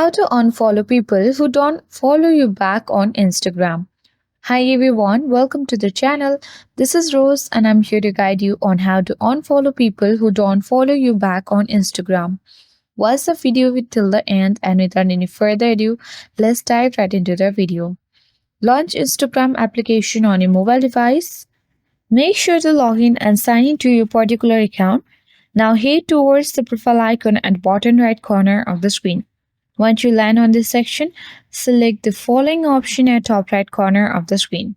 How to unfollow people who don't follow you back on Instagram. Hi everyone, welcome to the channel. This is Rose and I'm here to guide you on how to unfollow people who don't follow you back on Instagram. Watch the video till the end, and without any further ado, let's dive right into the video. Launch Instagram application on your mobile device. Make sure to log in and sign in to your particular account. Now head towards the profile icon at bottom right corner of the screen. Once you land on this section, select the following option at top right corner of the screen.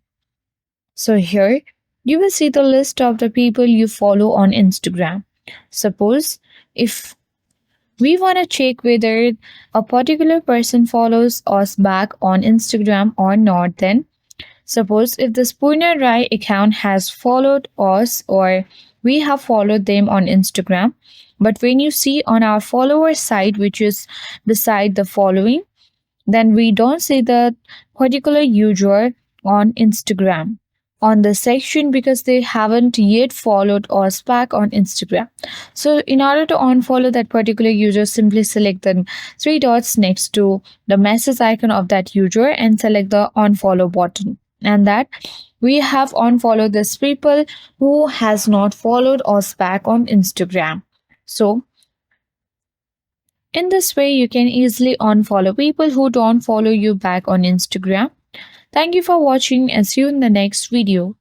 So here, you will see the list of the people you follow on Instagram. Suppose if we want to check whether a particular person follows us back on Instagram or not, then suppose if the Spooner Rai account has followed us or we have followed them on Instagram, but when you see on our follower side, which is beside the following, then we don't see the particular user on Instagram on the section because they haven't yet followed us back on Instagram. So in order to unfollow that particular user, simply select the three dots next to the message icon of that user and select the unfollow button. And that we have unfollowed these people who has not followed us back on Instagram. So in this way, you can easily unfollow people who don't follow you back on Instagram. Thank you for watching and see you in the next video.